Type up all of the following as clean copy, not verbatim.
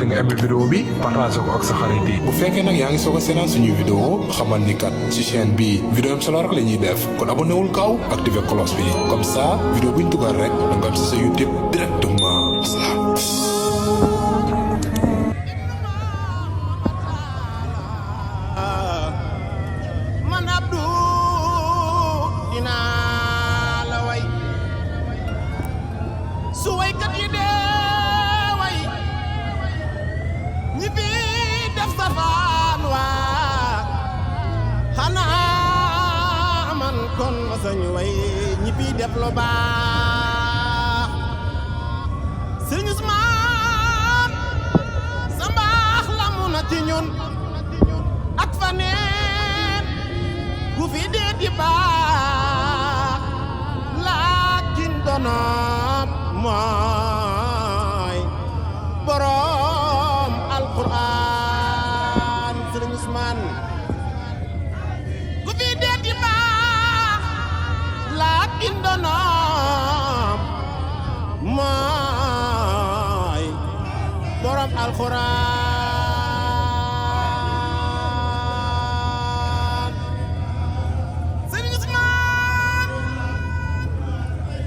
fàtte nga aimé vidéo bi partage ko ak sa xarit yi. bu fekkee nag yaa ngi soog a seetaan suñuy vidéo xamal ni kat ci chaîne bi vidéo am solo rek la ñuy def kon abonné wul gaaw activé cloche bi comme ça vidéo bu ñu dugal rek da nga am si sa YouTube directement. man Abdou dinaa la way su waykat yi dee way ñi fi def safaan waa xanaa man kon ma sañu way ñi fi def lu baax Sëriñ Usmaan sa mbaax la mu na ci ñun ak fa neen ku fi dee di baax laakin donoom mooy borom alquran Sëriñ Usmaan ku fi dee di baax laakin donoom mooy borom alquran Sëriñ Usmaan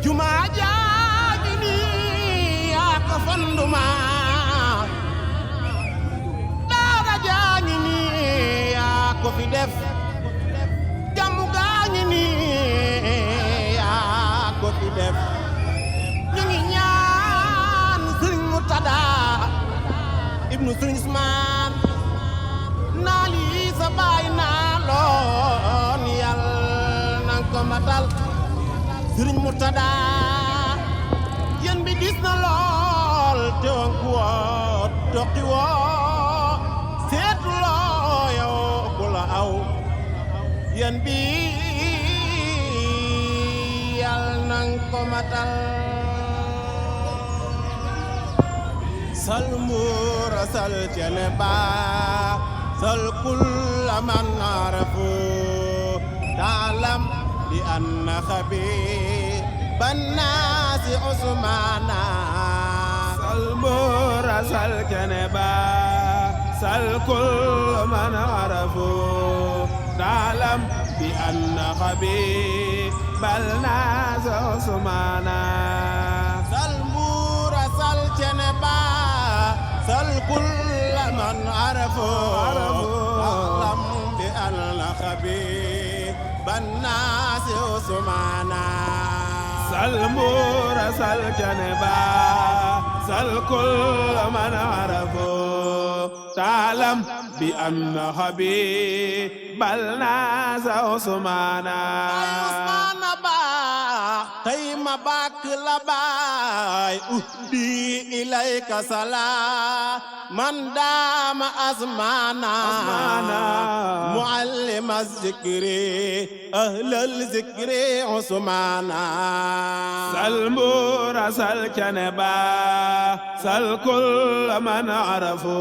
jumaa jaa ngi nii yaa ko fonduma daara jaa ngi nii yaa ko fi def jàmmu gaa ngi nii yaa ko fi def ñu ngi ñaan Sëriñ Murtada ibnu Sëriñ Usmaan naa lii sa baay naa loon yàlla na ko matal Sëriñ Murtada yéen bi dis na lool te wanku woo toqi woo seetu loo yow ku la aw yéen bi yàlla na ko matal sal muura sal cene baa sal kulla man arafu taalam bi anna xabi bannaasi usmaana sal muura sal cene baa sal kulla man arafu taalam bi anna xabi bannaasi usmaana sal muura sal cene baa sal kulla man arafu taalam bi anna xabi bannaasi usmaana sal muura sal janaba sal kulla man arafu taalam bi anna habibal naasa usmaana tey ma bàkk la baay uhdi ilayka salaa man daama asmaana muallima zikri ahlal zikri usmaana sal muura sal canaba sal kulla man arafu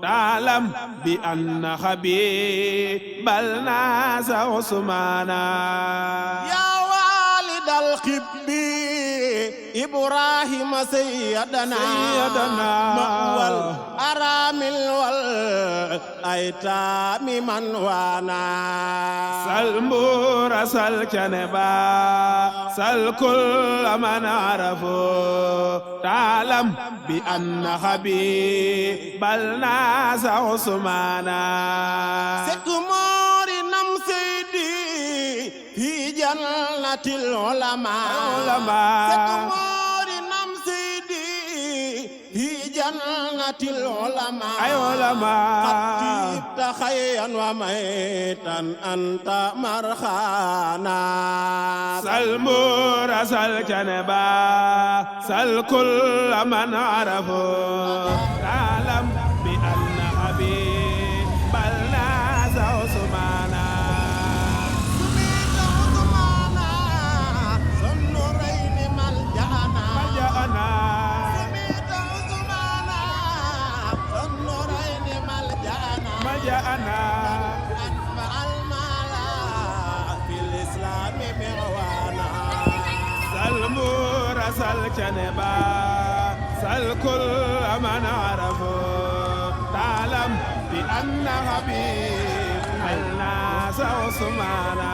taalam bi anna habibal naasa usmaana الخبي إبراهيم سيدنا مأوى الأرامل والأيتام من وانا سل مورا سل جنبا سل كل من عرفوا تعلم بأن حبيب الناس عثمانا سكموري نم سيدي في جنة العلماء سكموري نم سيدي في جنة العلماء أي علماء قد جبت خيا وميتا أنت مرخانا سل مورا سل جنبا سل كل من عرفوا تعلم بأن حبيب الناس عثمانا ملجأنا أتبع المالا في الإسلام معوانا سل مورا سل جنبا سل كل من عرفوا بأن حبيب الناس عثمانا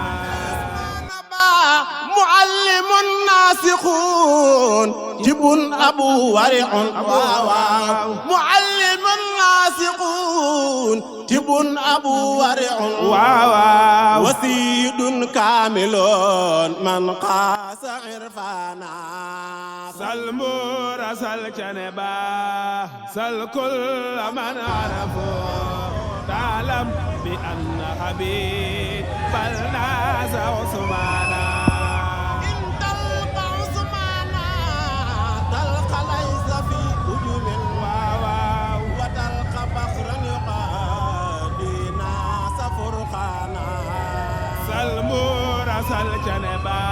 معلم ناسخون جب أبو ورع معلم ناسخون جب أبو ورع وسيد كامل من قاس عرفانا سلمور سل جنبا سل كل من عرفه تعلم بأن حبيب الناس عثمانا إن تلقى عثمانا تلقى ليس في هجوم وتلقى بخرا يقادي ناس فرقانا سلمور سل جنبا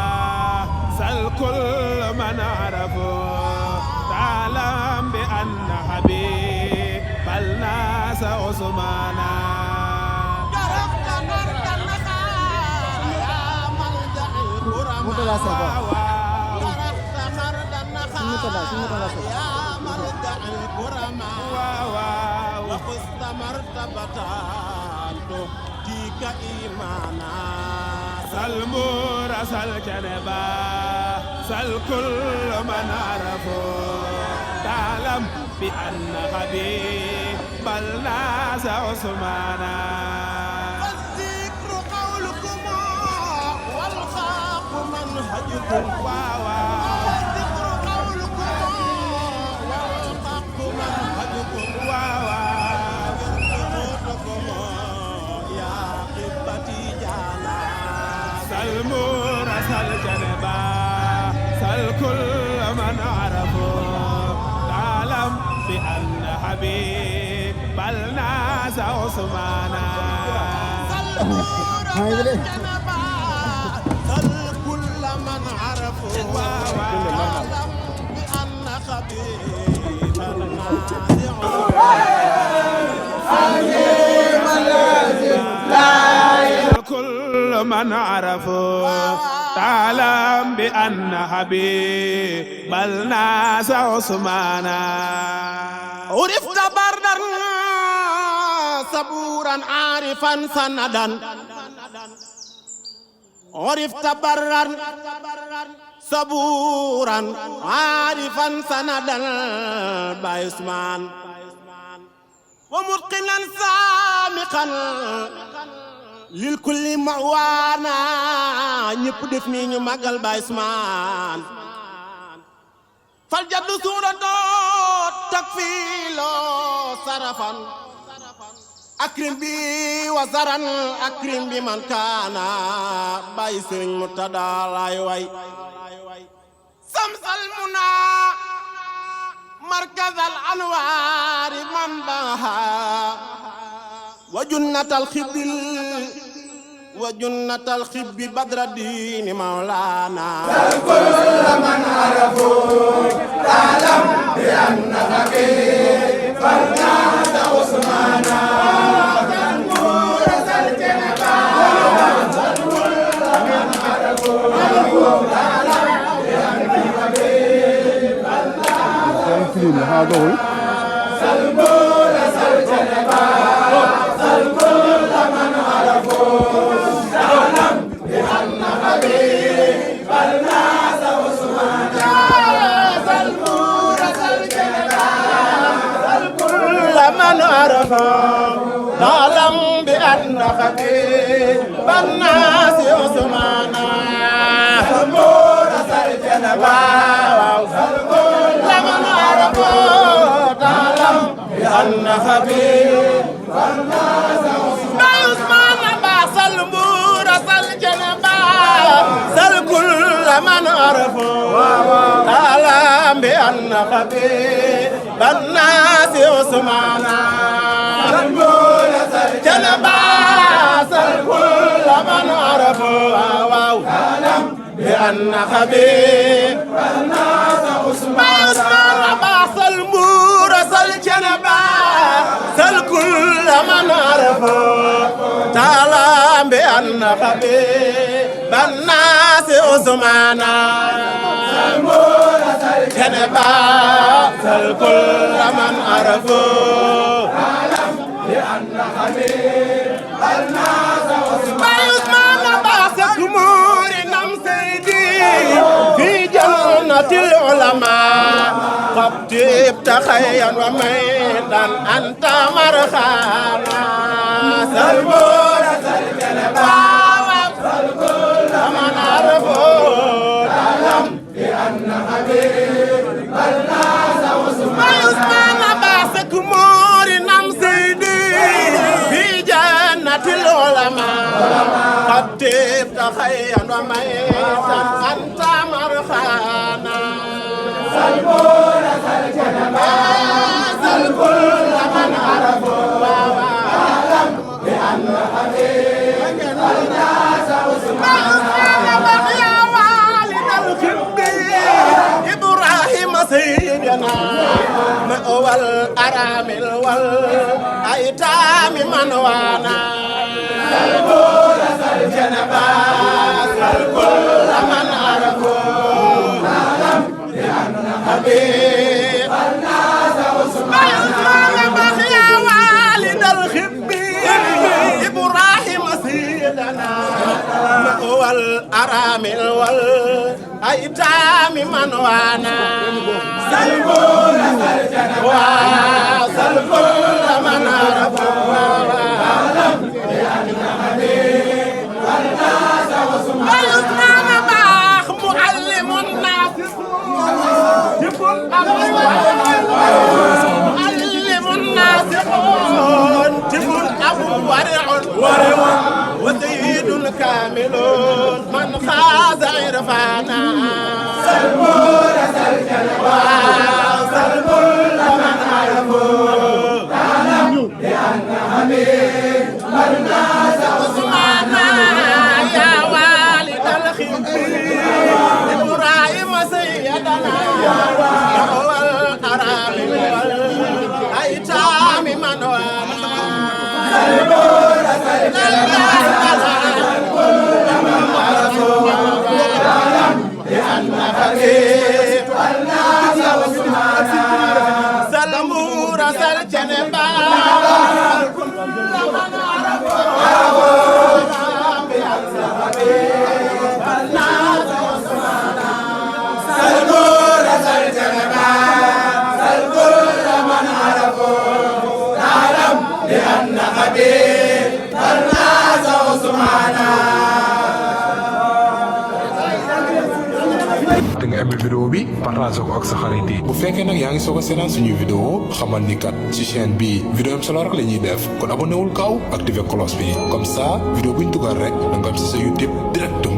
سل كل من عرفه تعلم بأن حبيب الناس عثمانا وقست مرتبتان تهديك إيمانا سلمور سل جنبا سل كل من عرفه تعلم بأن حبيب الناس عثمانا والذكر قولكم والخاق منهجكم والذكر قولكم والخاق منهجكم ويرتقوكم يا قبتي جانا سلمور سل جنبا سل كل من عرفه تعلم بأن حبيب الناس عثمانا سل كل من عرفه تعلم بأن حبيب الناس كل من عرفه تعلم بأن حبيب الناس عثمانا عرفت بردا صبورا عارفا سندا عرفت برا صبورا عارفا سندا بايسمان ومتقنا سامقا للكل معوانا ñepp def ni ñu magal Baay Usmaan fal jaddu suuratu takfilo sarafan akrim bi wa zaran akrim bi man kaana Baay Sëriñ Murtada lay way samsal muna markazal anwaari man baha وجنة الخبل وجنة الخب بدر الدين مولانا كل من عرفوا تعلم بأن حبيب الناس عثمانا تنور الجنبا كل من عرفوا تعلم بأن حبيب الناس سلمور الجنبا كل من عرفوا تعلم بأن حبيب الناس عثمانا سلمور الجنبا كل من عرفوا تعلم بأن حبيب الناس عثمانا سلمور الجنبا كل من عرفوا تعلم بأن حبيب الناس عثمانا سلمور الجنبا سل كل من عرفوا تعلم بأن حبيب الناس عثمانا سلمور الجنبا سل كل من عرفوا تعلم بأن حبيب الناس عثمانا سلمور الجنبا سل كل من عرفه تعلم بأن حبيب الناس عثمانا سلمور الجنبا سل كل من عرفه تعلم بأن العلماء قد جبت خيرا وميتا أنت مرخانا سلمون سلجنبا سلكل من عرفون أعلم بأن حبيب الناس وسبحان باسك مور نم سيدي في جنة العلماء قد جبت خيرا وميتا أنت مرخانا سلمون سلجنبا سلكل من عرفون أعلم بأن حبيب الناس وسبحان يا والد الخبير إبراهيم سيدنا مأوى الأرامل والأيتام من وانا سلمون سلجنبا سلكل من عرفون أعلم بأن حبيب الناس وسبحان يا والد الخبير إبراهيم سيدنا مأوى الأرامل والأيتام من وانا سلمون سلجنبا سلكل من عرفون أعلم بأن حبيب الناس وسبحان باخ معلم الناس يكون معلم الناس تكون أبو ورع وسيد كامل من خاز عرفانا سلمون سلجنبا سلكل من عرفون أعلم بأن حبيب الناس وسبحانا يا والد الخبير إبراهيم سيدنا هو الأرامل والأيتام من وانا سلمون سلجنبا كل من عرفون أعلم بأن حبيب الناس وسبحانا سلمون سلجنبا كل من عرفون بأن حبيب الناس وسبحانا سلمون سلجنبا كل من عرفون أعلم بأن حبيب الناس وسبحانا te nga aimé vidéo bi partage ko ak sa xarit yi bu fekkee nag yaa ngi soog a seetaan suñu vidéo xamal ni kat ci chaîne bi vidéo am solo rek la ñuy def kon abonné wul gaaw activé cloche bi comme ça vidéo buñ dugal rek da nga am si sa YouTube directement